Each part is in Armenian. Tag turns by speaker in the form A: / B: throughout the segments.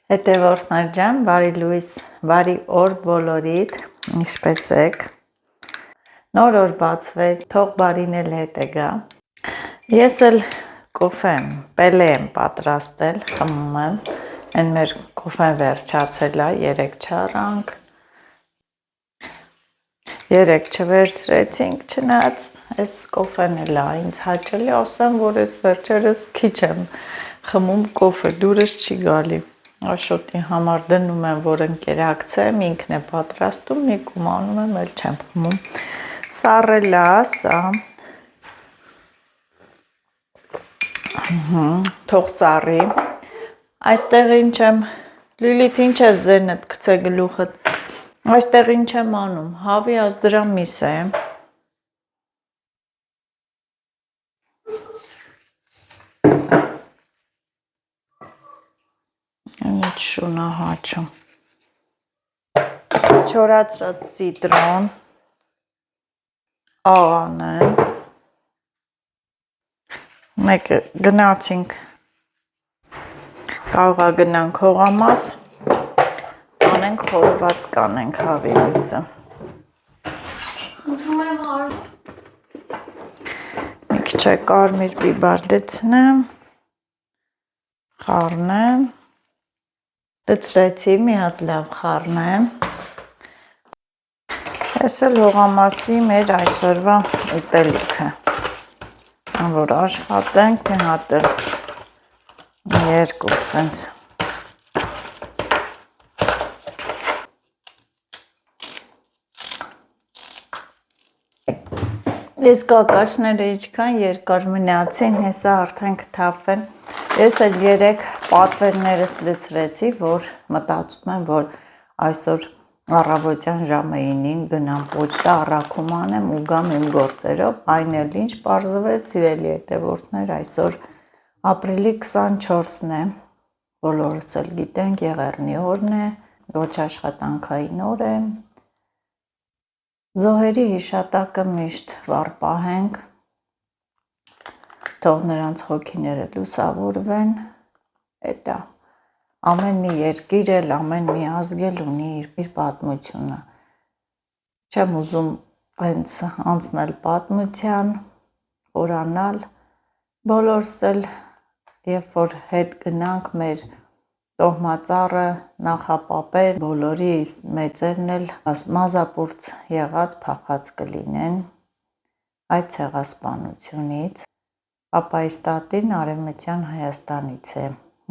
A: Հետևորդներ ջան, բարի լույս, բարի օր բոլորիդ, ինչպես եք։ Նոր օր բացվեց, թող բարին էլ հետ է գա։ Ես էլ կոֆեմ, պելե եմ պատրաստել, խմում եմ, են մեր կոֆեն վերջացել է, 3 չառանք, 3 չվերցրեցինք, չնայած այս կոֆեն էլ է ինձ հաճելի, ասեմ, որ ես վերջերս քիչ եմ խմում կոֆե, դուրս չի գալի։ Աշոտի համար դնում եմ, որ ընկերակցեմ, ինքն է պատրաստում, մի կումանում եմ, էլ չեմ խմում։ Սառել է, սա։ Թող սառի։ Այստեղ ինչ եմ, Լիլիթ, ինչ ես ձենդ գցե գլուխդ։ Այստեղ ինչ եմ անում, հավի ազդրամիս է։ Ինչ շունա հաչում։ Չորացրած սիտրոն, աղան եմ, մեկը գնացինք, կարող է գնանք հողամաս, անենք խորոված կանենք հավելիսը։ Մի քիչ է կարմիր բիբար լցնեմ, խառնեմ, լցրեցի, մի հատ լավ խառնեմ։ Ես էլ հողամասի մեր այսօրվա ուտելիքը, որ աշխատենք, մի հատ էլ երկու սենց։ Ես կակաշները իչքան երկար մնացին, հեսա արդեն կթափվեն։ Ես էլ 3 պատվերներս լցրեցի, որ մտածում եմ, որ այսօր առավոտյան ժամը 9-ին գնամ պոչտա առաքում անեմ ու գամ իմ գործերով, այն էլ ինչ պարզվեց, սիրելի հետևորդներ, այսօր ապրիլի 24-ն է, բոլորս էլ գիտենք, Եղեռնի օրն է, ոչ աշխատանքային օր է, զոհերի հիշատակը միշտ վառ պահենք, թող նրանց հոգիները լուսավորվեն, էտա, ամեն մի երկիր էլ, ամեն մի ազգ էլ ունի իր պատմությունը, չեմ ուզում հենց անցնել պատմության, խորանալ, բոլորս էլ, երբ որ հետ գնանք մեր տոհմածառը, նախապապեր, բոլորի մեծերն էլ մազապուրծ եղած փախած կլինեն այդ ցեղասպանությունից, պապայիս տատին Արևմտյան Հայաստանից է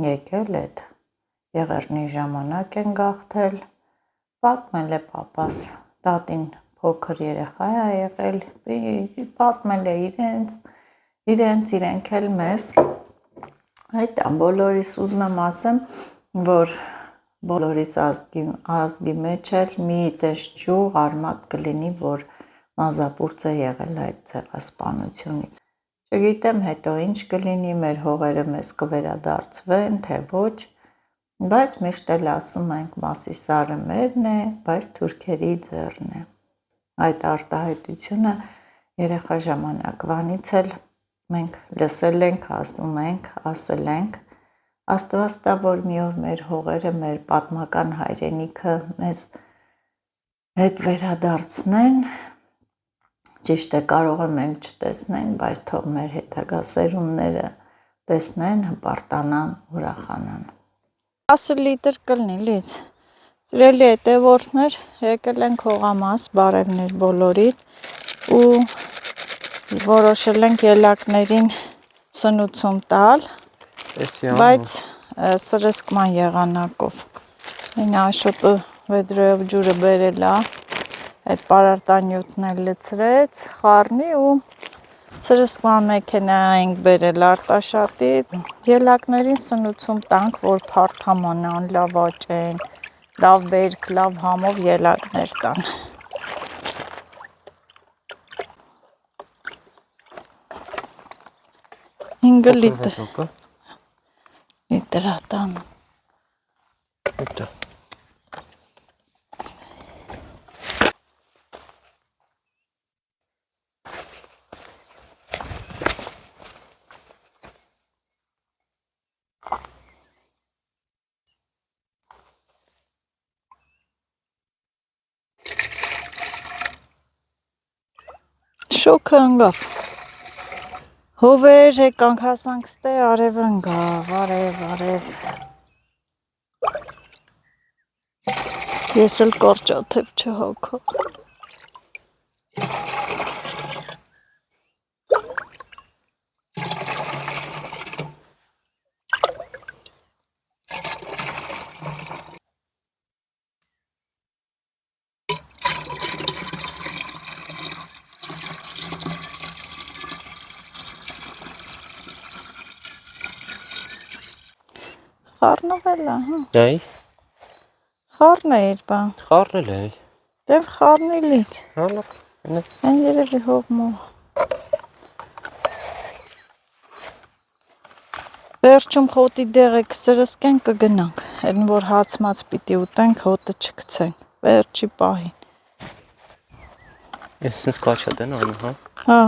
A: եկել, այդ Եղեռնի ժամանակ են գաղթել, պատմել է պապաս, տատին փոքր երեխա է եղել, պատմել է իրենք էլ մեզ, այդ բոլորիս ուզում եմ ասեմ, որ բոլորիս ազգի մեջ էլ մի տես ճյուղ արմատ կլինի, որ մազապուրծ է եղել այդ ցեղասպանությունից։ Չգիտեմ հետո ինչ կլինի, մեր հողերը մեզ կվերադարձվեն, թե ոչ, բայց միշտ էլ ասում ենք Մասիսարը մերն է, բայց թուրքերի ձեռն է։ Այդ արտահայտությունը երեխա ժամանակվանից էլ մենք լսել ենք, ասում ենք, ասել ենք, Աստված տա, որ մի օր մեր հողերը, մեր պատմական հայրենիքը մեզ հետ վերադարձնեն, ճիշտ է կարող է մենք չտեսնենք, բայց թող մեր հետագա սերունդները տեսնեն, հպարտանան, ուրախանան։ 10 լիտր կլինի, լից, սիրելի հետևորդներ, եկել ենք հողամաս, բարևներ բոլորիդ ու որոշել ենք ելակներին սնուցում տալ, բայց սրսկման եղանակով, ինը Աշոտը վեդրոյով ջուրը բերել է, այդ պարարտանյութն էլ լցրեց, խառնի ու սրսկման մեքենա ենք բերել Արտաշատի, ելակներին սնուցում տանք, որ փարթամանան, լավ աճեն, լավ բերք, լավ համով ելակներ տան։ Ինգը լիտրատան։ Շոքը ընկավ։ Հովեր եկանք հասանք ստե արև ընկավ, արև։ Ես էլ կարճաթև չհոգա։ Խառնվել է, հա։
B: Այ,
A: Խառն է իր բան։
B: խառնել է։
A: Դև խառնիլից։
B: Հալով։
A: Այն երևի հողմով։ Վերջում խոտի դեղը սրսկեն կգնանք։ Այն որ հաց-մաց պիտի ուտենք, հոտը չգցենք։ Վերջի պահին։
B: Ես ինձ կաչա դեն անում, հա։
A: Հա։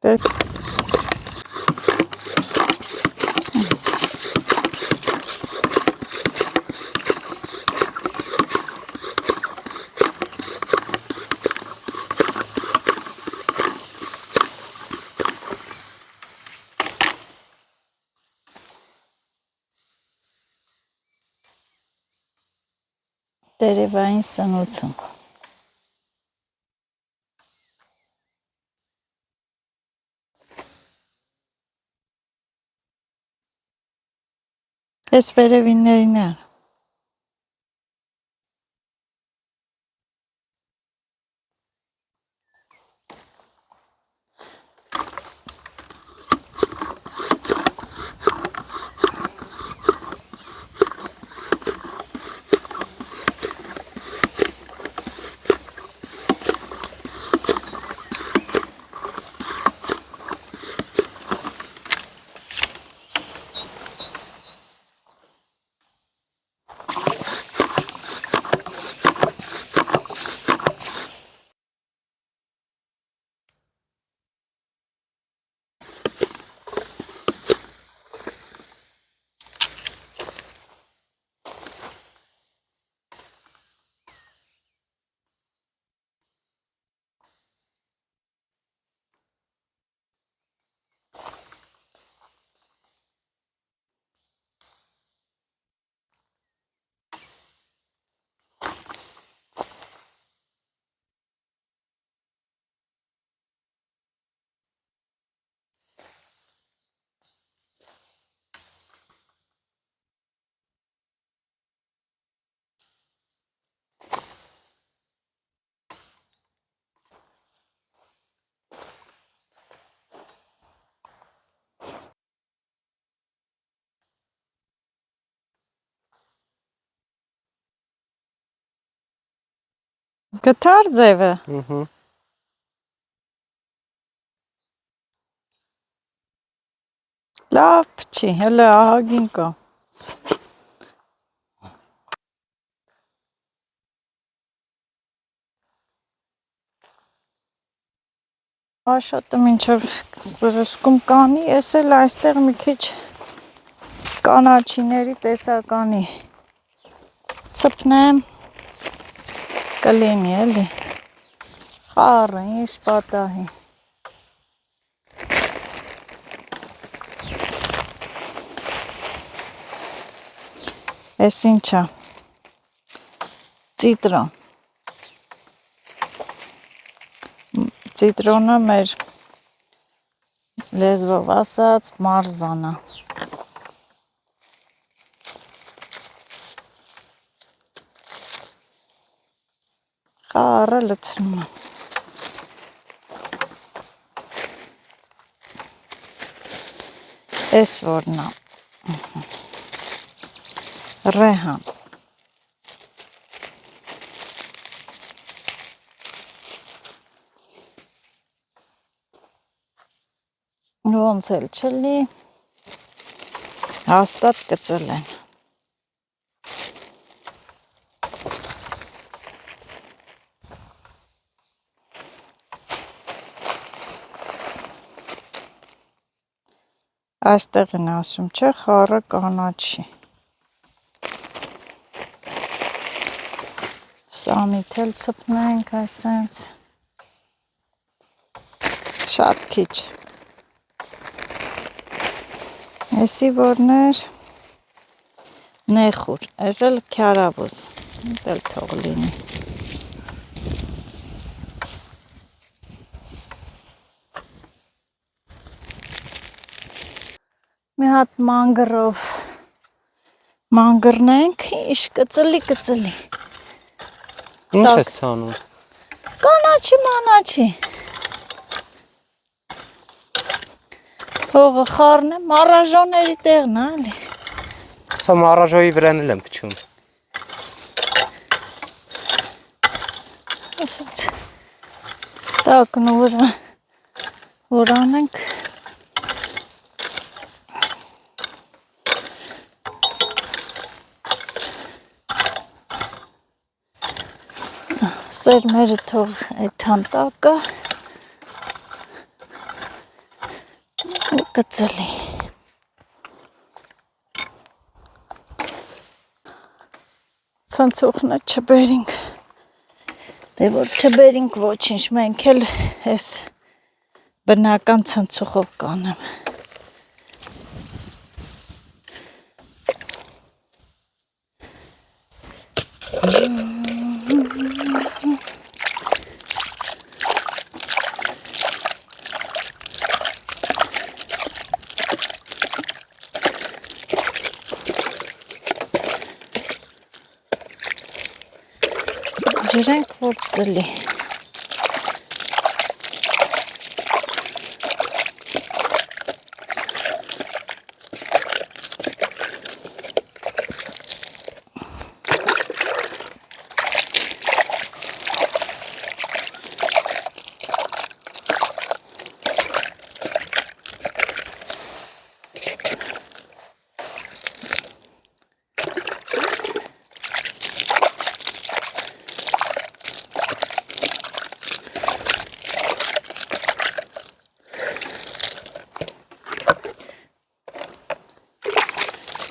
A: Դե տերևային սնուցում։ Ես վերևիններին է։ Գթար ձևը։ Լավ չի, հələ ահագին կա։ Աշոտը մինչև սրսկում կանի, ես էլ այստեղ մի քիչ կանաչիների տեսականի ցպնեմ կլինի էլի։ Խառը, ինչ պատահի։ Էս ինչա։ Ցիտրոն։ Ցիտրոնը մեր լեզվով ասած մարզանա։ Խառը լցնում եմ։ Էս որն է։ Ռեհան։ Ոնց էլ չլի, հաստատ կծել են։ Այստեղ են ասում, չէ, խառը կանաչի։ Ծամիթ էլ ցպնենք այսպես։ Շատ քիչ։ Էսի որներ նեխուր, այս էլ քյարավոզ, էլ թող լինի։ Մի հատ մանգրով մանգրնենք, իշ կծլի։
B: Ինչ ես անում։
A: Կանաչի։ Հողը խառնեմ, մարաժոների տեղն է, ալի։
B: Սա մարաժոյի վրան էլ եմ քչում։
A: Ասած տակն ու որ անենք սերմերը թող այդքան տակը ու կծլի։ Ցանցուխնը չբերինք։ Դե որ չբերինք ոչինչ, մենք էլ այս բնական ցնցուխով կանեմ։ Ջրենք որ ծլի։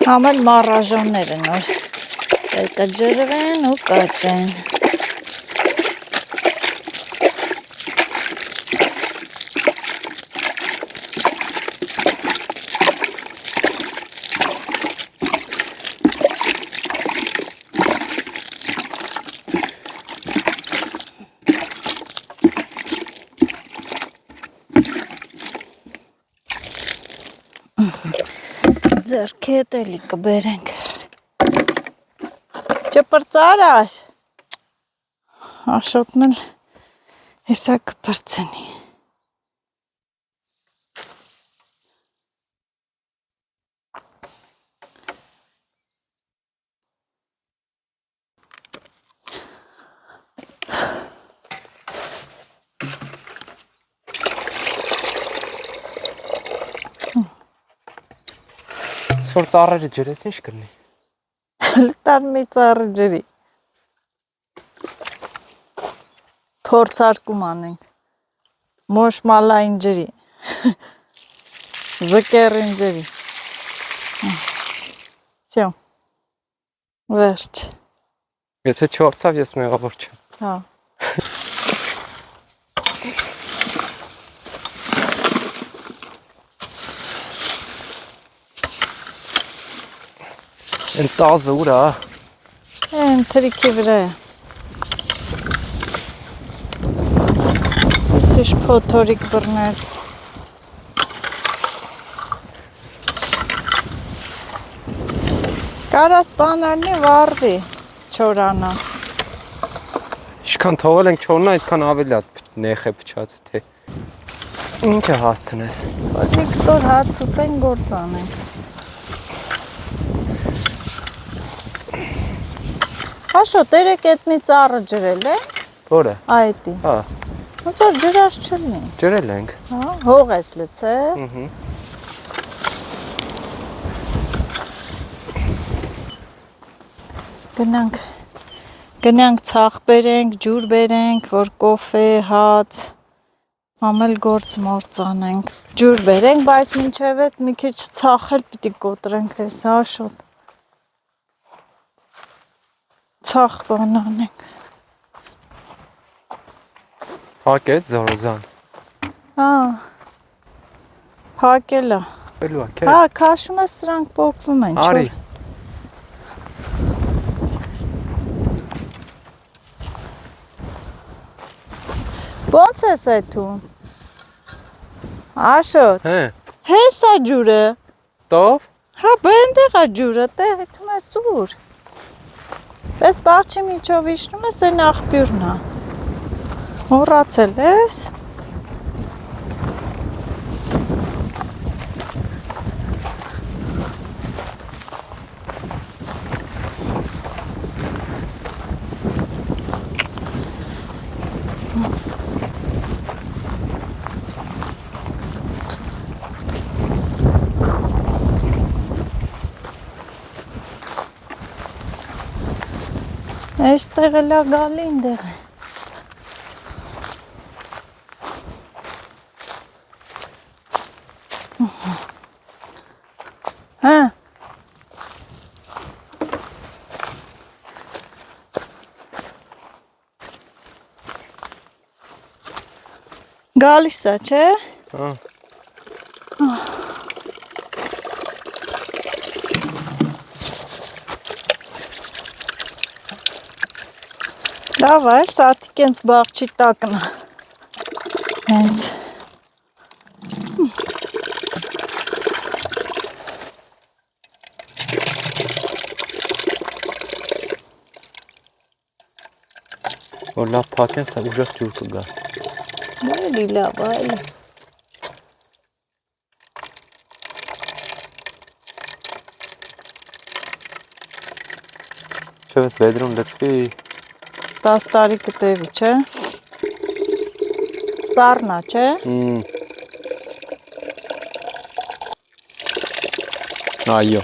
A: Համել մարաժոնները նոր կջրվեն ու կաճեն։ Ձերքի հետ էլի կբերենք։ Չպրծարար։ Աշոտն էլ հեսա կպրծնի։
B: Որ ծառերը ջրես ինչ կրնի։
A: Լտար մի ծառը ջրի։ Փորձարկում անենք։ Մոշմալային ջրի։ Զկերին ջրի։ Всё։ Վերջ։
B: Եթե չորցավ ես մեղավոր չեմ։
A: Հա։
B: Են տազը ուր է։
A: Են թրիքի վրա է։ Սիշ փոթորիկ բռնեց։ Կարաս բանալնի վառվի, չորանա։
B: Ինչքան թողել ենք չորնա, այդքան ավելի է նեխ է փչած, թե ինչ է հասցնես։
A: Ոտ մի կտոր հաց ուտեն գործ անենք։ Հաշոտ, երեք էդ մի ծառը ջրել է։
B: Որը։
A: Այդի։
B: Հա։
A: Ոնց որ ջրած չլինի։
B: Ջրել ենք։
A: Հա, հող ես լցել։ Գնանք ցախ բերենք, ջուր բերենք, որ կոֆե, հաց, համել գործ մորց անենք։ Ջուր բերենք, բայց մինչև այդ մի քիչ ցախել պիտի կոտրենք այս հաշոտ։ Ցախ բան անենք։
B: Փակեց Զորոզան։
A: Հա։ Փակել է։
B: Բելու է,
A: Հա, քաշում է սրանք փոկվում են, չէ՞։
B: Արի։
A: Ո՞նց ես այդում։ Աշոտ։
B: Հե։
A: Հես է ջուրը։
B: Ստով։
A: Հա, բենտեղ է ջուրը, տե հետում ես ուր։ Պես բաղջի միջով իջնում ես, այն աղբյուրն է։ Մոռացել ես։ Այստեղ էլ է գալի ինտեղ է։ Հա։ Գալիս է, չէ։
B: Հա։
A: Լավ է, սատիկ հենց բաղջի տակն է։ Հենց։
B: Որ լավ փակեն, սա ուժեղ ջուր կգա։
A: Էլի լավ է, էլի։
B: Չէ, ես վեդրում լցվի։
A: 10 տարի կտևի, չէ։ Սառնա, չէ։
B: Այո։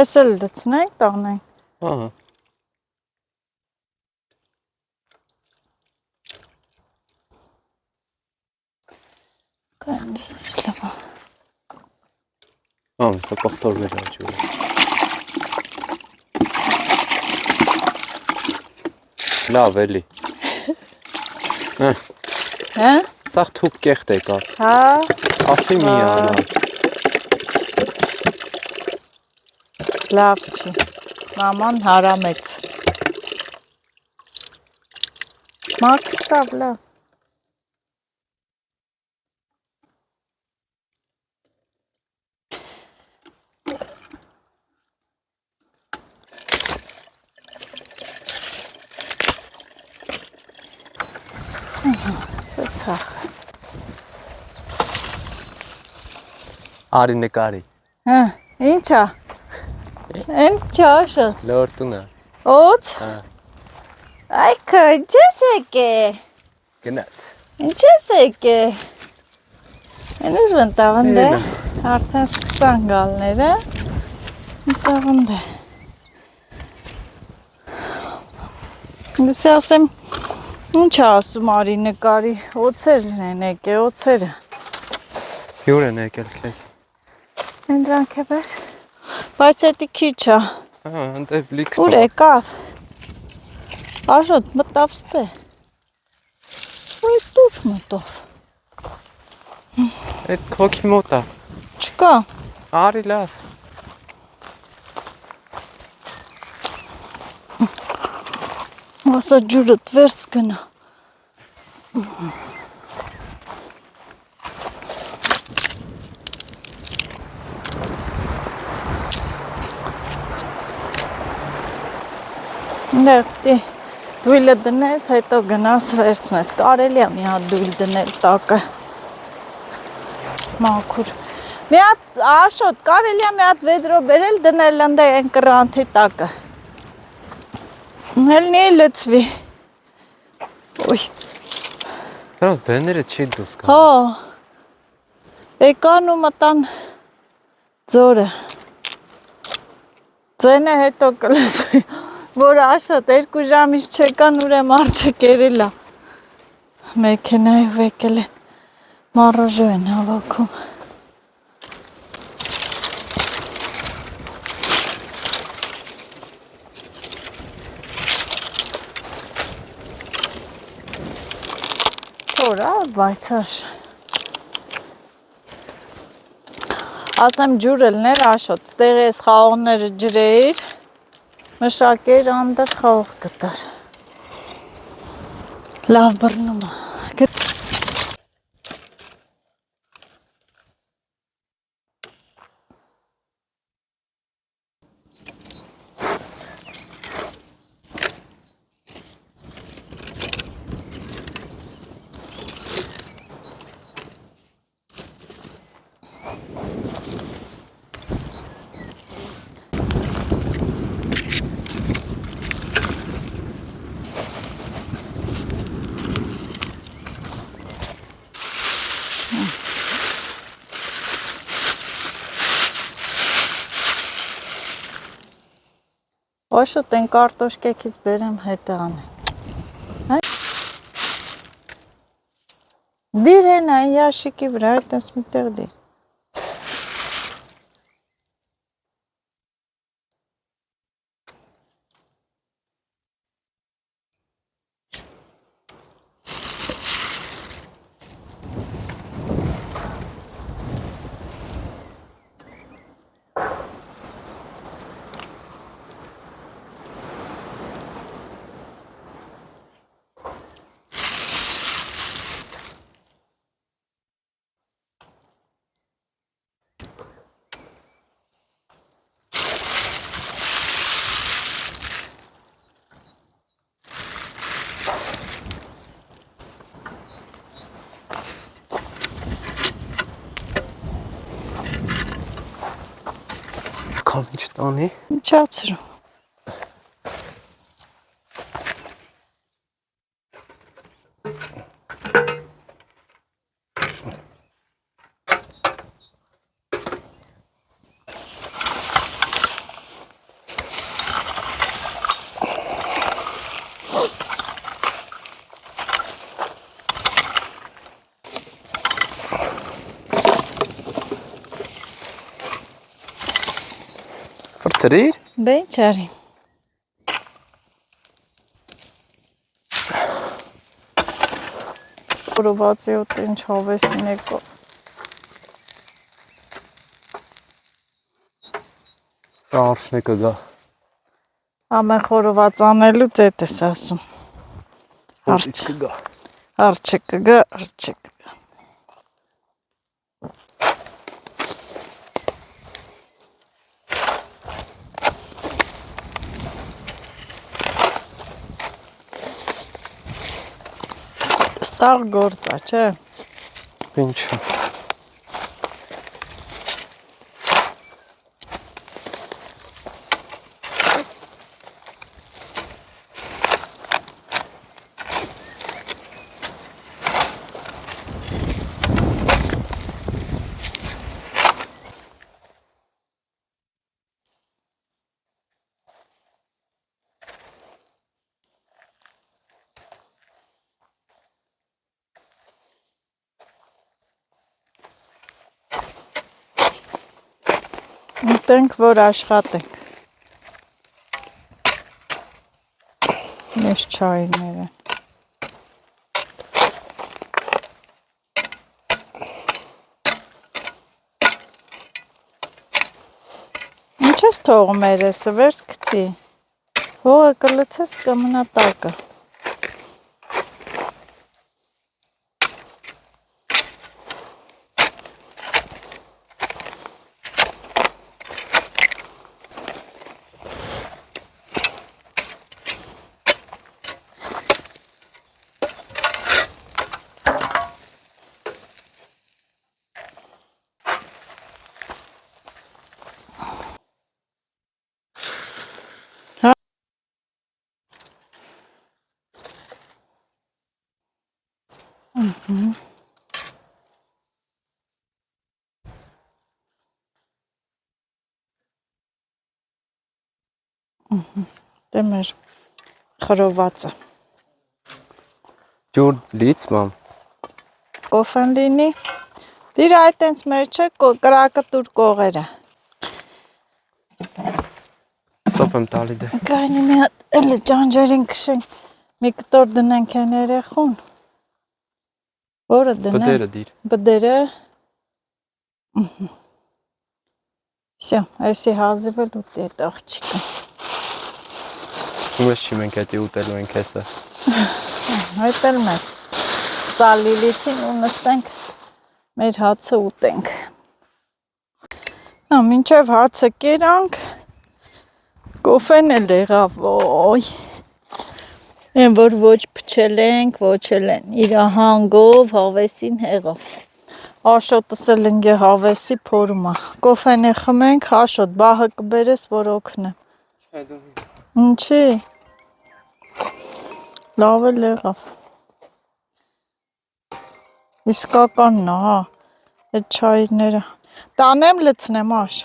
A: Ես էլ լցնենք, տաղնենք։
B: Ահա։
A: Կանես լավ։
B: Սա կողտորվել է ջուրը։ Լավ էլի։
A: Հա։
B: Սա թուփ կեղտ եկա։
A: Հա։
B: Ասի մի անա։
A: Լավ չի։ Մաման հարամեց։ Մաքրտավ լավ։ Սացախ։
B: Արի նկարի։
A: Հա, ինչա։ Ինչ աշը։
B: Լորտուն է։
A: Օց։
B: Հա։
A: Այ քոջես եկե։
B: Գնաց։
A: Ինչ ես եկե։ Այնուր ընտավնդ է։ Արդեն սկսան գալները։ Ընտավնդ է։ Ես ասեմ, ինչ ասում արի նկարի, օծերն են եկե, օծերը։
B: Հյուր են եկել քեզ։
A: Են դրանք է բեր։ Բայց էտի քիչ է։
B: Հա, ընտեղ լիք։
A: Ուր եկավ։ Աշոտ մտավ ստե։ Այդ դուր մտավ։
B: Այդ քոքի մոտ է։
A: Չկա։
B: Արի լավ։
A: Ասա ջուրը տվերց գնա։ Դե դույլը դնես, հետո գնաս վերցնես։ Կարելի է մի հատ դույլ դնել տակը։ Մաքուր։ Մի հատ Աշոտ, կարելի է մի հատ վեդրո բերել դնել ընդ այն կրանթի տակը։ Հելնի լցվի։ Ոյ։
B: Սրանց դեները չի դուրս գա։
A: Հա։ Եկան ու մտան ձորը։ Ձենը հետո կլսվի, որ Աշոտ 2 ժամից չեկան ուրեմ արջը կերել է։ Մեքենայով եկել են, մարաժո են հավաքում։ Խոր, բայցար։ Ասեմ ջուրը լներ աշոտ, ստեղ ես խաղողները ջրեիր, մշակեր անդր խաղող կտար։ Լավ բռնում է։ Աշոտ են կարտոշկեքից բերեմ հետը անեմ։ Դիր հեն այն ящики վրա, այդպես միտեղ դիր։
B: Քան ինչ տանի։
A: Իջացրու։
B: Ֆրծրիր։
A: Բե ինչ արի։ Որովածի ոտ ինչ հավեսին եկո։
B: Արշնե կգա։
A: Ամեն խորոված անելուց էդ ես ասում։
B: Արշ կգա։
A: Արջը կգա, արջը կգա։ Սաղ գործ է, չէ։
B: Ինչ։
A: Մտենք, որ աշխատենք։ Ես չայները։ Ինչ ես թողում երեսը, վերս կցի։ Հողը կլցես կմնա տակը։ Դե մեր խրովածը։
B: Ջուր լից մամ։
A: Կոֆեն լինի։ Դիր այդ ենց մեր չէ կրակը տուր կողերը։
B: Ստոպ եմ տալի դե։
A: Կայնի մի հատ էլի ճանջերին քշենք, մի կտոր դնենք են երեխուն։ Որը դնեմ։
B: Բդերը դիր։
A: Բդերը։ Всё, այսի հազիվել ուտի այդ աղջիկը։
B: Ումս չի մենք էտի ուտելու ենք հեսը։
A: Այդ էլ մեզ։ Սա Լիլիթին ու նստենք մեր հացը ուտենք։ Մինչև հացը կերանք, կոֆեն էլ եղավ, ոյ։ Են որ ոչ փչել ենք, ոչ էլ են իր հանգով հավեսին հեղավ։ Աշոտս էլ ընգե հավեսի փորումա։ Կոֆեն է խմենք, Աշոտ բահը կբերես, որ օգնեմ։ Ինչի։ Լավ էլ եղավ։ Իսկականն է, հա, այդ չայրները։ Տանեմ լցնեմ, Աշ։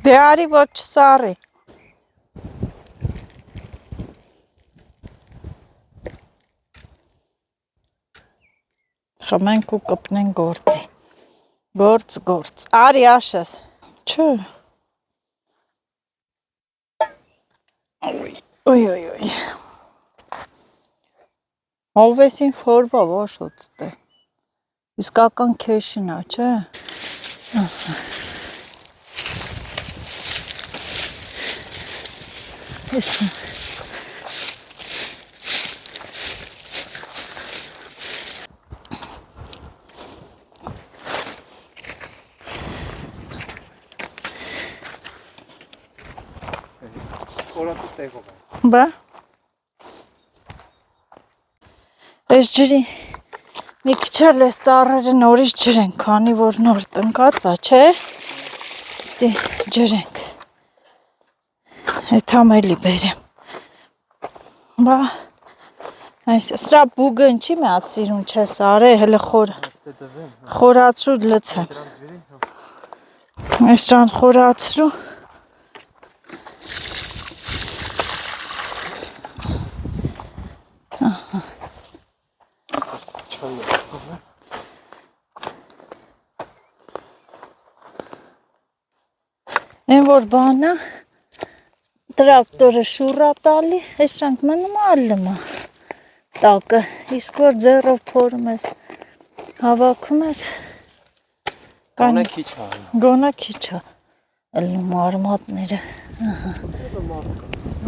A: Դե արի, որ չսարի։ Խմենք ու կպնենք գործի։ Գործ։ Արի, Աշես։ Չէ։ Ոյ։ Հավեսին ֆորբա Աշոտ ստե։ Իսկական քեշին է, չէ։
B: Օրատու տեղով է։
A: Բա։ Այս ջրի մի քիչ էլ այս ծառերը նորից ջրենք, քանի որ նոր տնկած է, չէ։ Դե ջրենք։ Այդ համելի բերեմ։ Բա այս սրա բուգը ինչի մեծ սիրուն չես արե, հələ խորացրու լցեմ։ Այսրան խորացրու։ Են որ բանը տրակտորը շուռա տալի, այսրանք մնում ալլմա տակը, իսկ որ ձեռով փորում ես, հավաքում ես,
B: Գոնե քիչ է։
A: գոնա քիչ է, ալնում արմատները,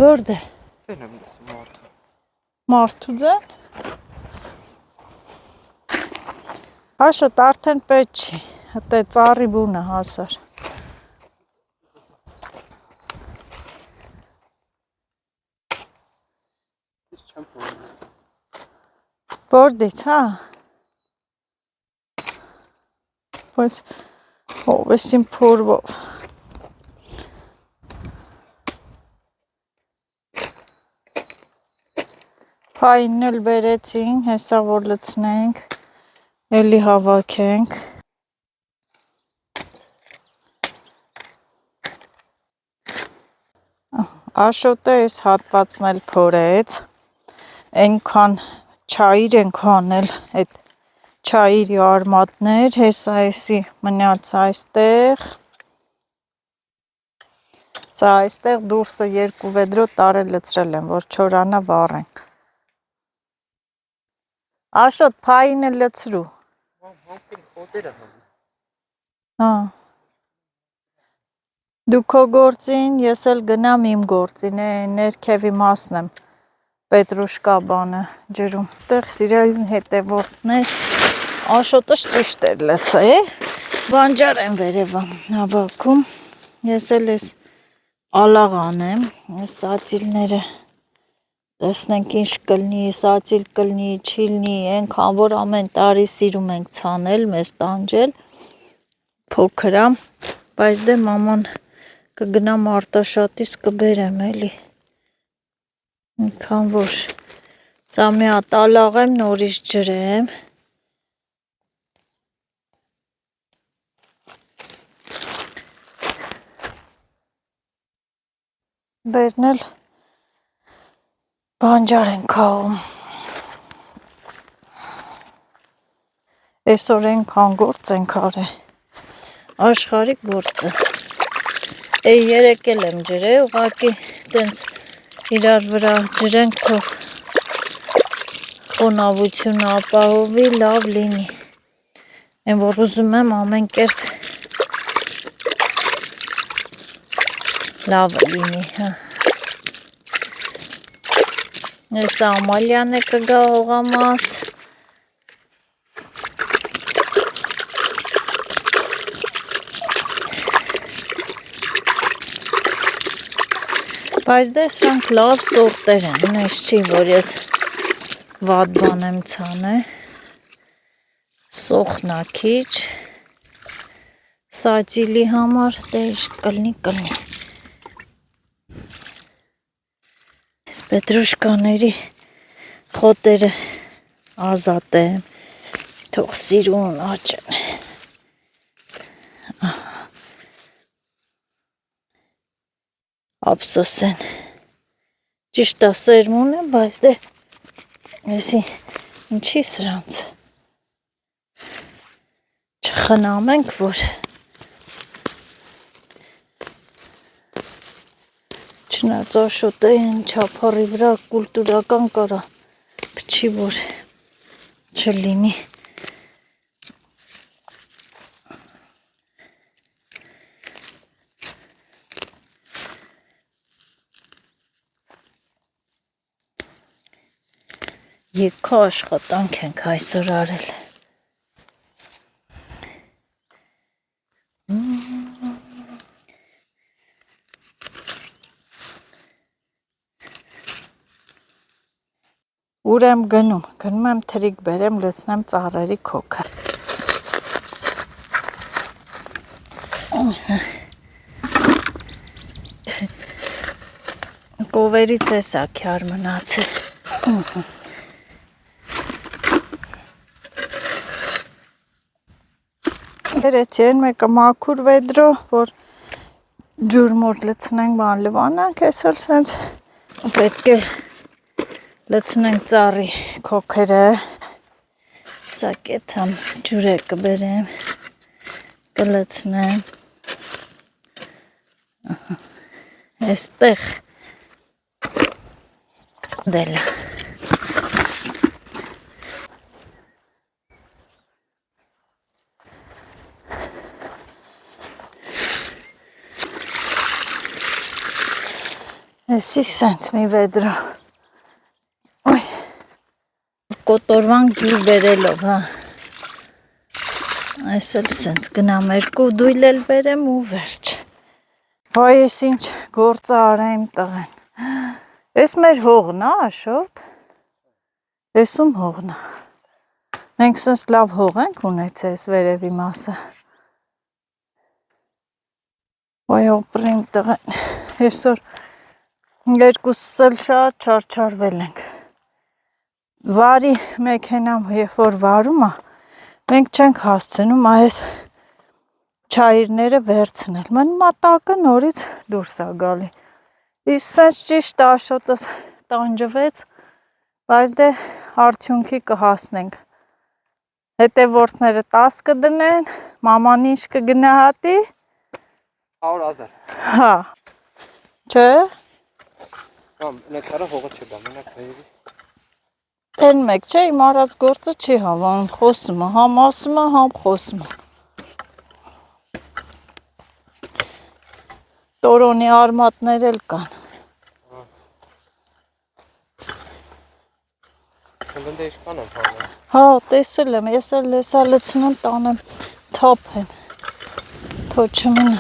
A: որդ է,
B: Սեն եմ լսում մարդու։
A: մարդու ձեն, Աշոտ արդեն պետ չի, հտե ծառի բունը հասար, Որդից, հա։ Բայց հովեսին փորվով։ Փայնն էլ բերեցին, հեսա որ լցնենք, էլի հավաքենք։ Աշոտը այս հատվածն էլ փորեց, այնքան չայր ենք անել, այդ չայրի արմատներ, հեսա էսի մնաց այստեղ, սա այստեղ դուրսը 2 վեդրո տարել լցրել եմ, որ չորանա վառենք։ Աշոտ փայինը լցրու։ Հա։ Դու քո գործին, ես էլ գնամ իմ գործին, ներքևի մասն եմ պետրուշկա բանը ջրում, տեղ սիրելին հետևորդներ, Աշոտս ճիշտ էր լսա, բանջար եմ վերևա հավաքում, ես էլ ես ալաղ անեմ, ես սացիլները տեսնենք ինչ կլնի, սացիլ կլնի, չի լնի, ենքան որ ամեն տարի սիրում ենք ցանել, մեզ տանջել, փոքրամ, բայց դե մաման կգնամ Արտաշատից կբերեմ էլի, ենքան որ սա մի հատ ալաղ եմ նորից ջրեմ, բերնել բանջար են քավում, այսօր ենքան գործ ենք արել, աշխարհիկ գործը, երեկ էլ եմ ջրել, ուղղակի տենց իրար վրա ջրենք, թող խոնավությունը ապահովի, լավ լինի։ Այն որ ուզում եմ ամեն կերպ լավը լինի, հա։ Ես Ամալյան է կգա հողամաս։ Բայց դե սրանք լավ սորտեր են, նես չի, որ ես վատ բան եմ ցանել։ Սոխնակիչ, սացիլի համար դե կլնի։ Ես պետրուշկաների խոտերը ազատեմ, թող սիրուն աճեն։ Ափսոս են, ճիշտ է սերմուն է, բայց դե եսի ինչի սրանց չխնամենք, որ չնայած աշոտային չափարի վրա կուլտուրական կարա փչի, որ չլինի։ Եկա աշխատանք ենք այսօր արել։ Ուր եմ գնում եմ թրիկ բերեմ, լցնեմ ծառերի քոքը։ Կովերից էսա քյար մնացել։ Երեցի են մեկը մաքուր վեդրո, որ ջուրմուր լցնենք բան լվանանք, ես էլ սենց պետք է լցնենք ծառի քոքերը, սա կեթամ ջուր է կբերեմ, կլցնեմ, էստեղ դելա։ Էսի սենց մի վեդրո, կոտորվանք ջուր բերելով, հա, այս էլ սենց գնամ երկու դույլ էլ բերեմ ու վերջ։ Վայ ես ինչ գործը արեմ տղեն, ես մեր հողն է աշոտ, ես ում հողն է, մենք սենց լավ հող ենք ունեցել ես վերևի մասը, վայ օպրինք տղեն, եսօր երկուսս էլ շատ չարչարվել ենք, վարի մեքենամ երբ որ վարում է, մենք չենք հասցնում այս չայիրները վերցնել, մատակը նորից դուրս է գալի, իսկ սենց ճիշտ աշոտս տանջվեց, բայց դե արդյունքի կհասնենք, հետևորդները 10 կդնեն, մաման ինչ կգնահատի,
B: 100,000,
A: հա, չէ,
B: նեկարը հողը չի բա, մենակ վերևի։
A: Տեն մեկ չէ, իմ արած գործը չի հավանում, խոսում է, համ ասում է, համ խոսում է։ Տորոնի արմատներ էլ կան։
B: Ընդ ինչքան եմ հավանում։
A: Հա, տեսել եմ, ես էլ լեսա լցնեմ, տանեմ, թափեմ, թո չմնա։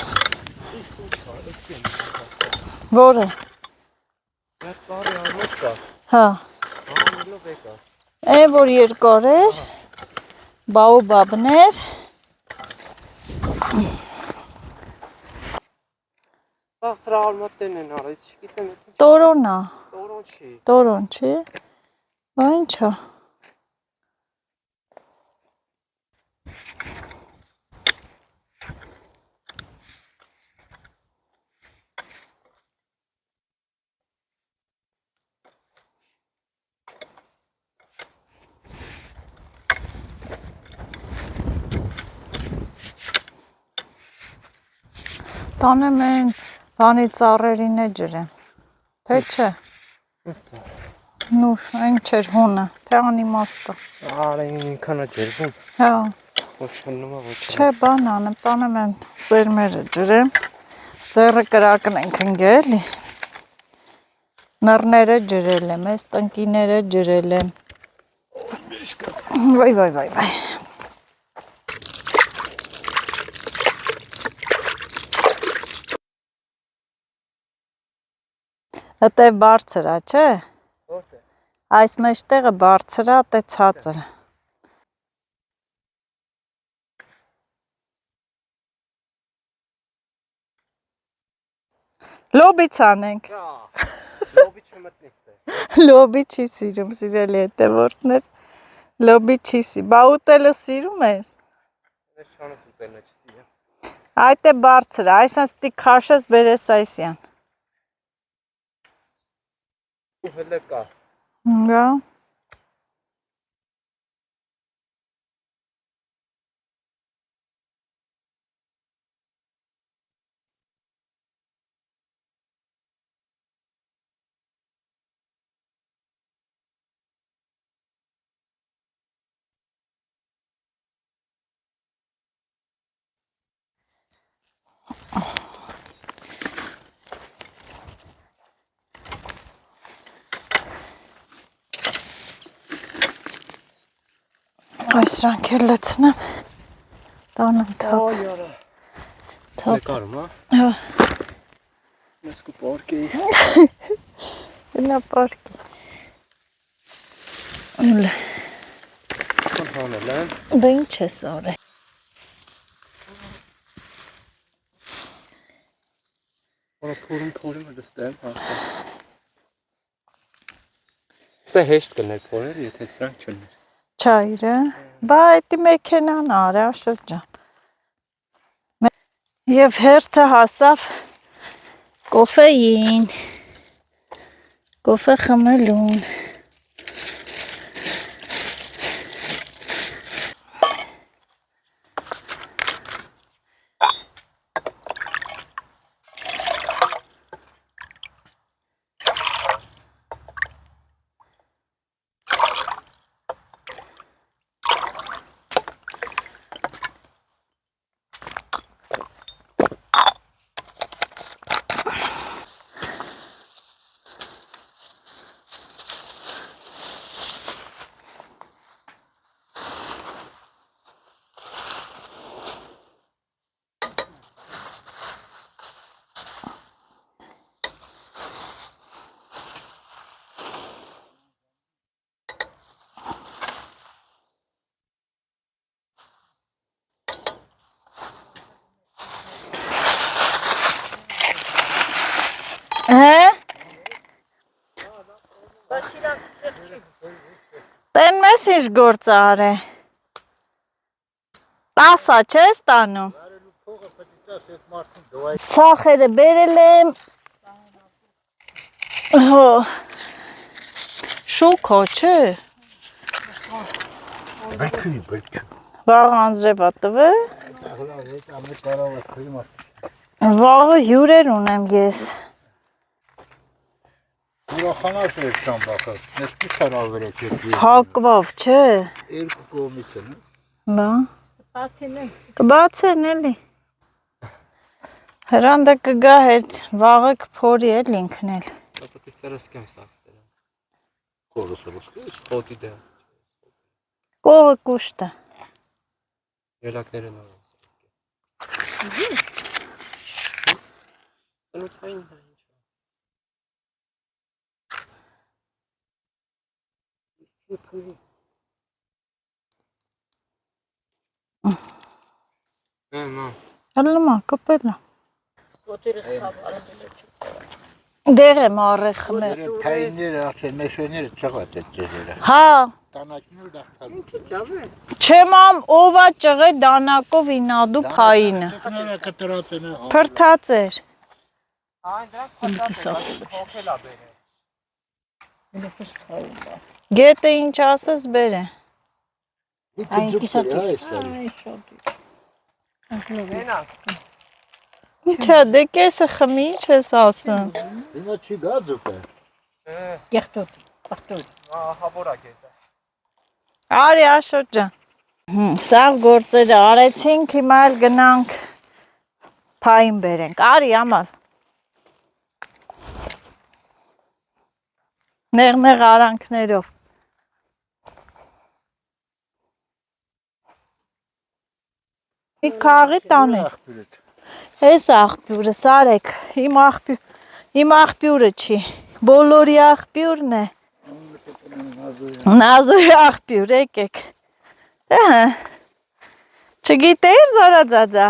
A: Որը։
B: Մեր ծառի արմատ կա։
A: Հա։
B: Հանելով եկա։
A: Այն որ երկար էր, բաոբաբներ։
B: Սա սրա արմատներն են արել, չգիտեմ ինչ։
A: Տորոն է։
B: Տորոն չի։
A: Տորոն չի։ Բա ինչ է։ Տանեմ են բանի ծառերին է ջրեմ, թե չէ։
B: Ասա։
A: Նուր, այն չէր հունը, թե անիմաստը։
B: Արա ինքան է ջերվում։
A: Հա,
B: Ոչ հնում է, ոչ։
A: չէ, բան անեմ, տանեմ են սերմերը ջրեմ։ Ձեռը կրակն ենք ընկել էլի։ Նռները ջրել եմ, այս տնկիները ջրել եմ։ Վայ։ Հտե բարձր է, չէ։
B: Որտե՞։
A: Այս մեջտեղը բարձր է, տե ցածր։ Լոբից անենք։
B: Լոբի չմտնես դե։
A: Լոբի չի սիրում, սիրելի հետևորդներ։ Լոբի չի սիրում։ Բա ուտելը սիրում ես։
B: Ես չանս ուտելն չսիրեմ։
A: Այդ է բարձր է, այսպես պիտի քաշես բերես այսյան։
B: Ու հլը կա։
A: Գա։ Այս rank էլ լցնեմ։ Տանեմ թափ։
B: Այ արա։
A: Թափ։
B: Նկարում, հա։
A: Հա։
B: Ես կպարկեի։
A: Գնա պարկի։ Ուլը։
B: Ո՞ն հանել եմ։
A: Բա ինչ ես արել։
B: Որա փորում դստեմ, հասա։ Ստե հեշտ կներ փորել, եթե սրանք չներ։
A: Չայրը։ Բա էդի մեքենան արա շրջան։ Եվ հերթը հասավ կոֆեին։ Կոֆե խմելուն։ Տեն մեզ ինչ գործ արե։ Տասա չես տանում։ Ցախերը բերել եմ։ Հո։ Շուք հո, չէ։ Վաղ անձրևա տվե։ Վաղը հյուրեր ունեմ ես։
C: Ուրախանալ էր շամբախը, ես մի խարավեր եք ետ
A: Հակվավ, չէ։
C: երկու կողմից են,
A: Բա։ Կբացեն էլի։ Հրանդը կգա հետ վաղը կփորի էլ ինքն էլ։
B: Ապա դե սարսկեմ սախտել։
C: կորս ռուսկես,
B: Խոտի դե։
A: Կողը կուշտը։
B: Ելակները նոր են սարսկել։ Սնուցային դա ինչ է։ Մա։
A: Հլմա, կպելա։ Դեղ եմ առել խմել։
C: թայինները, ասեն, մեշոները ճղատ է ճեղերը,
A: Հա,
C: տանակին էլ դախտալու
A: չեմ ով ա ճղե դանակով ինադու փայինը։
C: կտրած են
A: Փրթած էր։
B: Այն դրանք փոխել է բերել։
A: Գետը ինչ ասես բերե։
C: Այն կիսատ
B: Մենակ։
A: Ինչ է, դե կեսը խմի, ինչ ես ասում։
C: Հիմա չի գա ձուկը,
A: Գեղտոտ, ախտոտ։
B: Հավորա գետը։
A: Արի Աշոտ ջան։ Սաղ գործերը արեցինք, հիմա էլ գնանք փային բերենք։ Արի Ամալ։ Նեղ արանքներով։ Մի քաղի տանենք։ Էս աղբյուրը, Սարեք, իմ աղբյուրը չի, բոլորի աղբյուրն է, Նազոյի աղբյուր, եկեք, չգիտեիր Զորաձաձա,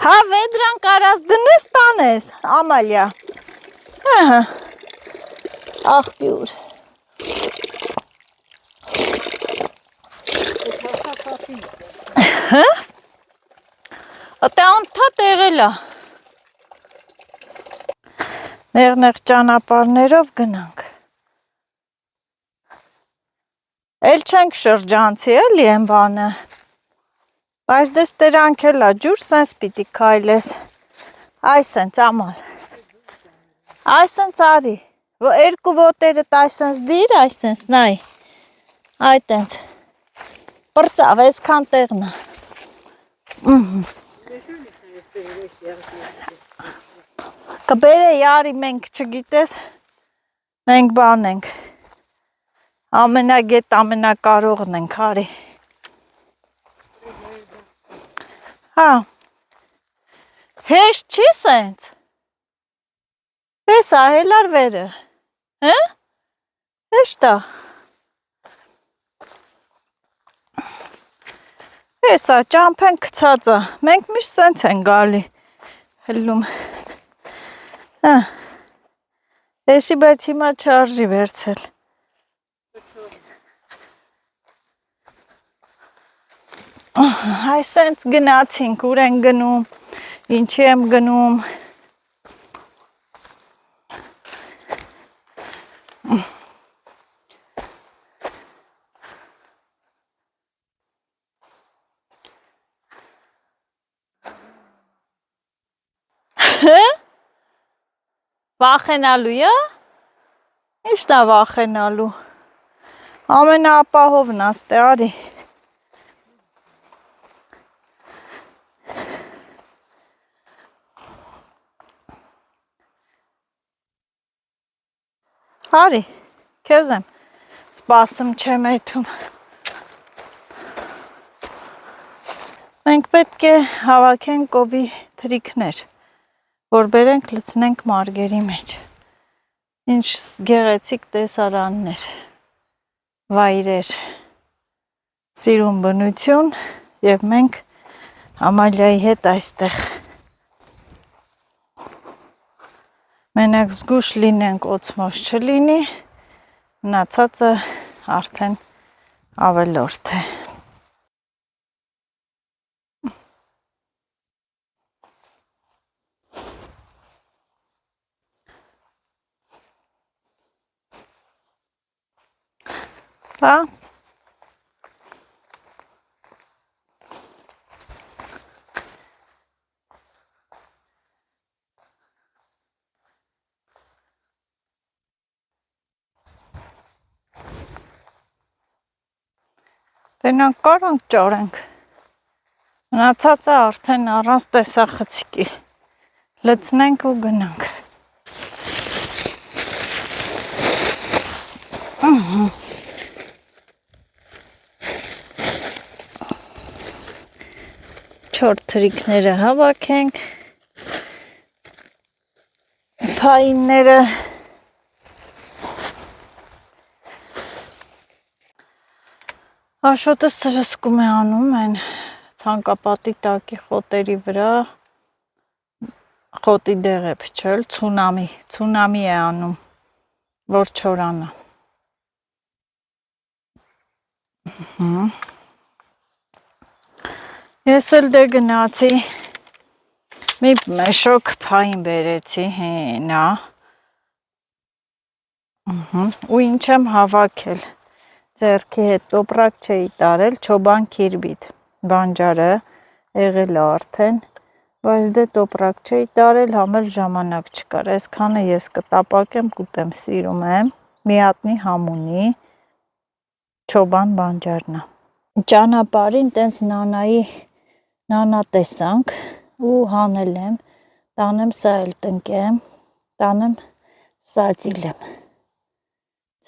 A: հա վեդրան կարաս դնես տանես, Ամալյա, աղբյուր, Ատե անթատ եղել է, նեղ ճանապարհներով գնանք, էլ չենք շրջանցի էլի են բանը, բայց դες տերանք էլ է, ջուր սենց պիտի քայլես, այսենց Ամալ, այսենց արի, երկու ոտերդ այսենց դիր, այսենց նայ, այտենց, պրծավ, այսքան տեղն է, Կբերեի արի մենք չգիտես, մենք բան ենք, ամենագետ ամենակարողն ենք արի, հա, հեշտ չի սենց, տես ահելար վերը, հեշտ է, Էսա ճամփեն գցած է, մենք միշտ սենց են գալի, հլում, Տեսի, բայց հիմա չարժի վերցել, Այ սենց գնացինք, ուր են գնում, ինչի եմ գնում, Վախենալու է, իշտ է վախենալու, ամենապահովն աստե արի, Արի, քեզ եմ, սպասում չեմ էթում, մենք պետք է հավաքենք կովի թրիքներ, որ բերենք լցնենք մարգերի մեջ, ինչ գեղեցիկ տեսարաններ, վայրեր, սիրուն բնություն և մենք Ամալիայի հետ այստեղ, մենակ զգուշ լինենք օծմոց չլինի, մնացածը արդեն ավելորդ է, Հա, Տենանք կարանք ճարենք, մնացածը արդեն առանց տեսախցիկի, լցնենք ու գնանք, չոր թրիքները հավաքենք, փայինները, Աշոտը սրսկում է անում են ցանկապատի տակի խոտերի վրա, խոտի դեղ է փչել, ցունամի է անում, որ չորանա, Ես էլ դե գնացի, մի մեշոք փային բերեցի, հենա, ու ինչ եմ հավաքել, ձեռքի հետ տոպրակ չէի տարել, չոբան քիրբիտ, բանջարը եղել է արդեն, բայց դե տոպրակ չէի տարել, համել ժամանակ չկար, այսքանը ես կտապակեմ, կուտեմ, սիրում եմ, մի հատնի համունի, չոբան բանջարնա։ Ճանապարհին տենց նանա տեսանք ու հանել եմ, տանեմ սա էլ տնկեմ, տանեմ սա ծիլեմ,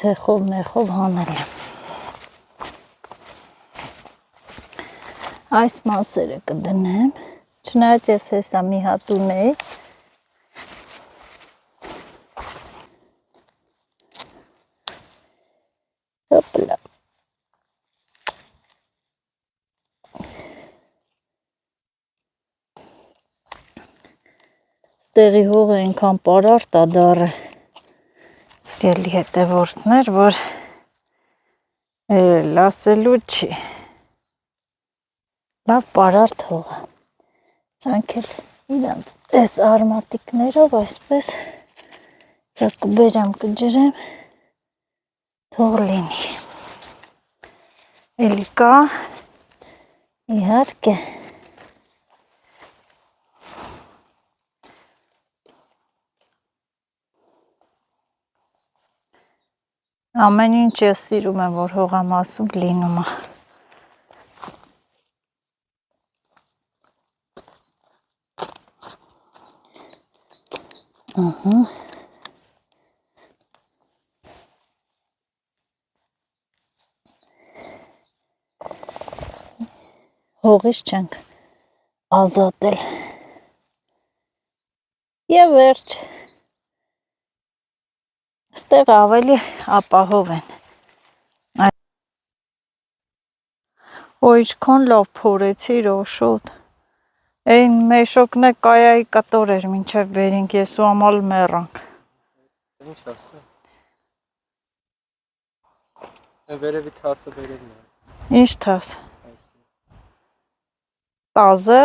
A: ցեխով մեխով հանել եմ։ Այս մասերը կդնեմ, չնայած ես հեսա մի հատ ունեի, հոպլա։ Ստեղի հողը այնքան պարարտ ա դառը, սիրելի հետևորդներ, որ ասելու չի, լավ պարարտ հողը, սրանք էլ իրանց այս արմատիկներով այսպես սա կբերեմ, կջրեմ, թող լինի, էլի կա, իհարկե, ամեն ինչ ես սիրում եմ, որ հողամասում լինում է։ Հողից չենք ազատել։ Եվ վերջ, ստեղ ավելի ապահով են։ Ոյ ինչքան լավ փորեցիր օշոտ։ Այն մեշոկն է կայայի կտոր էր մինչև վերինք ես ու ամալ մեռանք։
B: Ինչ ասա։ Վերևի թասը վերևն է։
A: Ինչ թաս։ Տազը։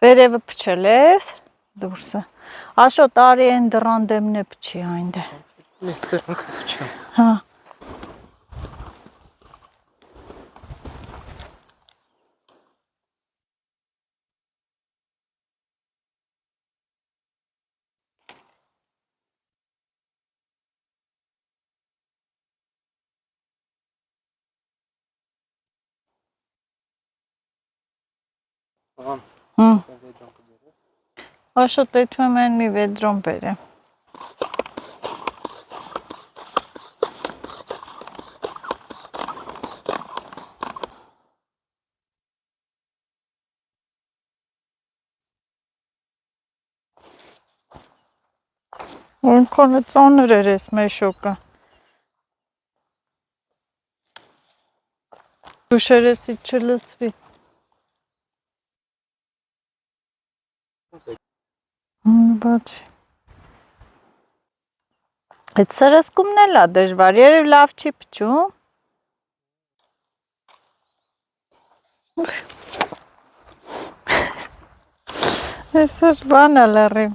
A: Վերևը փչել ես։ Դուրսը։ Աշոտ արի այն դռան դեմն է փչի այնտե։
B: Մեստեղ ընկա փչա։
A: Հա։ Աշոտ այդում եմ այն մի վեդրոն բերեմ։ Որքան ծանր էր այս մեշոկը։ Ուշերեսից չլսվի։ Բացի։ Այդ սրսկումն էլ է դժվար, երև լավ չի փչում։ Այսօր բան է լռիմ։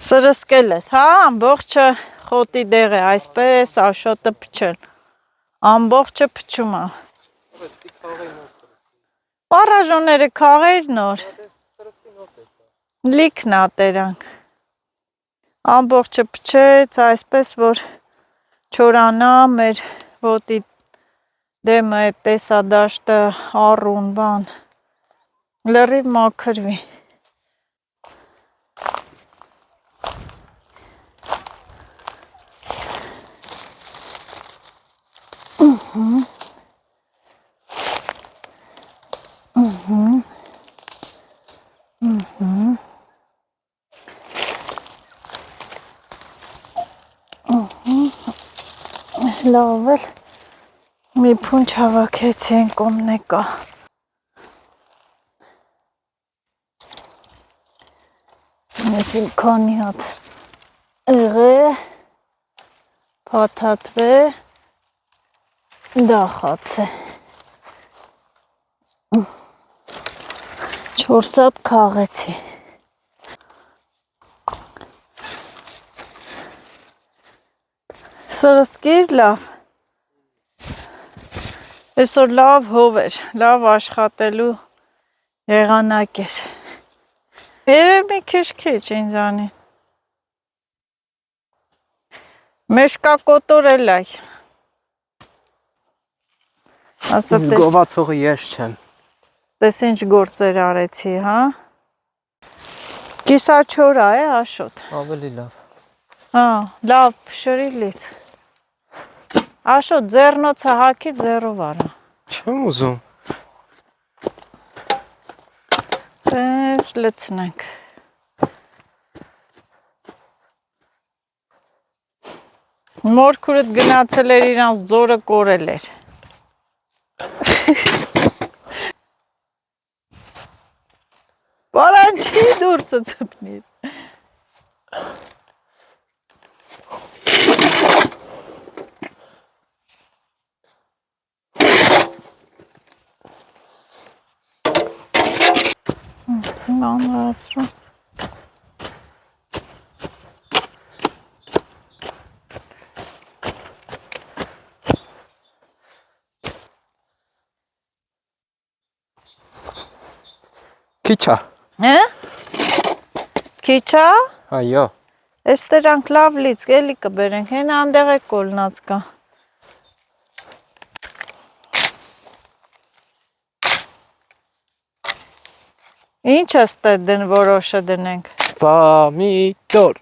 A: Սրսկել ես, հա, ամբողջը խոտի դեղ է, այսպես Աշոտը փչել, ամբողջը փչում է, պարաժոները քաղեր նոր, լիքն ատերանք, ամբողջը փչեց, այսպես որ չորանա մեր ոտի դեմը այդ տեսադաշտը առուն բան, լրիվ մաքրվի, լավ էլ մի փունջ հավաքեցի են կոմնեկա։ Ես իմ քանի հատ եղե, փաթաթվե, Դա խաց է։ 4 հատ քաղեցի։ Սրսկիր լավ։ Այսօր լավ հով էր, լավ աշխատելու եղանակ էր։ Երև մի քիչ ինձանին։ Մեշկա կոտորել այ։ Ասա տես,
B: Գովացողը ես չեմ։
A: տես ինչ գործեր արեցի, հա։ Կիսաչորա է, Աշոտ։
B: Ավելի լավ։
A: Հա, լավ, փշրիլիդ։ Աշոտ, ձեռնոցը հագի ձեռով արա։
B: Չեմ ուզում։
A: Տես լցնենք։ Մորքուրդ գնացել էր իրանց ձորը կորել էր։ Բարան չի դուրսը ծպնիր։ Մանրացրու։
B: Քիչ է։
A: Հա? Քիչ է։
B: Այո։
A: Էստերանք լավ լիցք, էլի կբերենք, հեն անդեղ է կոլնած կա։ Ինչ է որոշը դնենք։
B: Պամիդոր։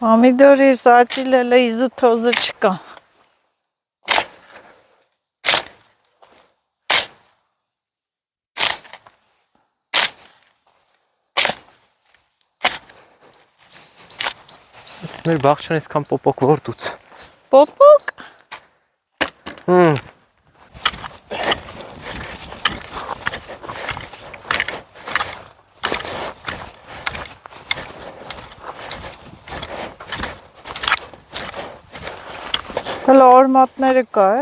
A: Պամիդորի սաճիլելը իզու թոզը չկա։
B: Մեր բաղջան այսքան պոպոկ որդուց։
A: Պոպոկ։ Հələ արմատները կա է։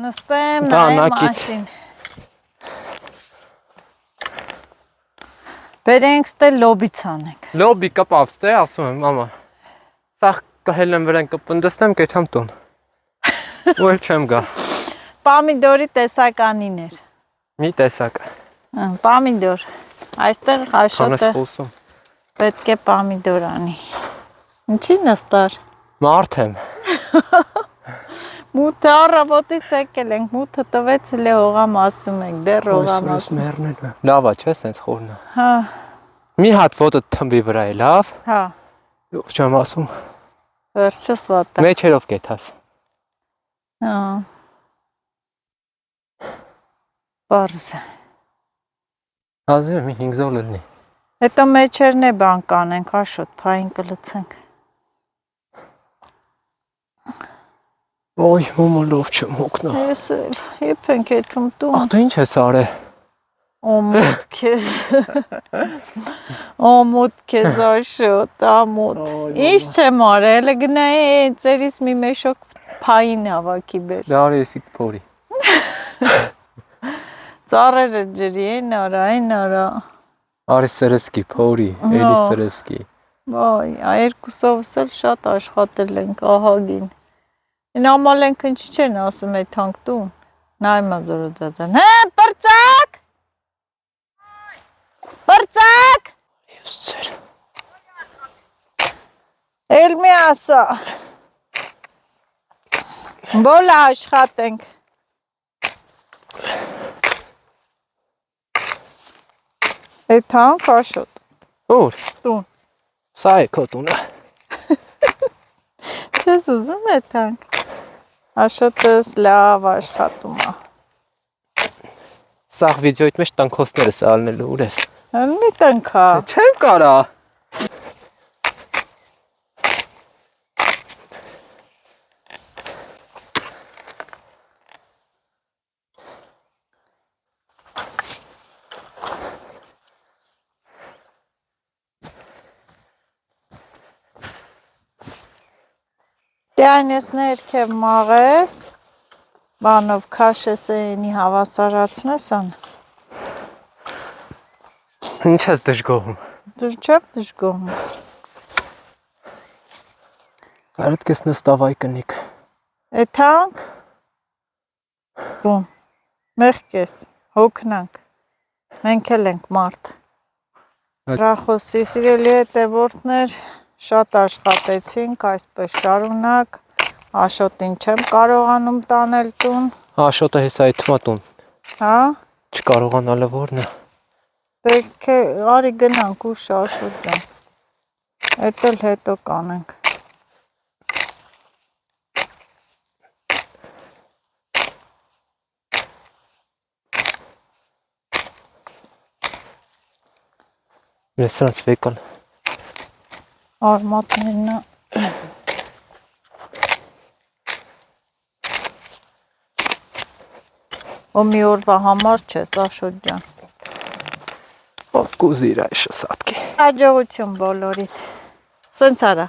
A: Նստեմ նայեմ մաշին։ Բերենք ստե լոբից անենք։
B: Լոբի կպավ ստե, ասում եմ, մամա։ Սաղ կհելեմ վրան կպնդստեմ կեթամ տուն։ Ու էլ չեմ գա։
A: Պամիդորի տեսականին էր։
B: Մի տեսակ։
A: Պամիդոր։ Այստեղ Աշոտը
B: խոսում։
A: պետք է պամիդոր անի։ Ինչի նստար։
B: Մարդ եմ։
A: Մութը առավոտից եկել ենք, մութը տվեց էլ հողամ ասում ենք, դեռ հողամ
B: Այսօր
A: ասում։
B: մեռնելու եմ։ Լավ է, չէ՞, սենց խորնա։
A: Հա,
B: Մի հատ ոտը թմբի վրա է, լավ։
A: հա,
B: Յուղ չեմ ասում։
A: վերջս վատը։
B: Մեջերով կեթաս։
A: Հա։ Բարզ է։
B: Ազիվ եմ 5 զոլ լինի։
A: Հետո մեջերն է բան կանենք, Աշոտ, փային կլցենք։
B: Ոյ, մոմոլով չեմ հոգնա։
A: Ես էլ, եփ ենք եթում տուն։
B: Ախ, դու ինչ ես արել։
A: Օմոտ քեզ։ Օմոտ քեզ Աշոտ, ամոտ։ Ինչ չեմ արել, հələ գնայի ծերից մի մեշոկ փային հավաքի բեր։
B: Դարի էսիկ փորի։
A: Ծառերը ջրի, այն արա։
B: Արի սրսկի փորի, էլի սրսկի։
A: Վայ, երկուսովս էլ շատ աշխատել ենք, ահագին։ Այն ամալենք ինչի չեն ասում է թանկ տուն։ Նայմա զորոդադան։ Հա, բրծակ։ Բրծակ։
B: Ես ծեր։
A: Էլ մի ասա։ Բոլա աշխատենք։ Է թանկ Աշոտ։
B: Ուր։
A: Տուն։
B: Սա է քո տունը։
A: Չես ուզում է թանկ։ Աշոտս լավ աշխատում է։
B: Սաղ վիդեոյիդ մեջ տնքոսներս ալնելու ուր ես։
A: Մի տնքա։
B: Չեմ կարա։
A: Դյան ես ներքև մաղես, բանով քաշես էնի հավասարացնես ան։
B: Ինչ ես դժգոհում։
A: Դու չեմ դժգոհում։
B: Արդ կես նստավայ կնիկ։
A: Էթանք։ Բում։ Մեղքես, հոգնանք։ Մենք էլ ենք մարդ։ Ռախոսի սիրելի հետևորդներ, շատ աշխատեցինք, այսպես շարունակ, Աշոտին չեմ կարողանում տանել տուն,
B: Աշոտը հեսա այդմա տուն։
A: հա,
B: Չկարողանալը որն է։
A: դեք արի գնանք ուշ Աշոտ ջան, էդ էլ հետո կանենք։
B: Ես սրանց վեկալ։
A: Արմատներն է։ Ու մի օրվա համար չես Աշոտ ջան։
B: Կուզիր այշը սատկի։
A: Հաջողություն բոլորիդ։ Սենց արա։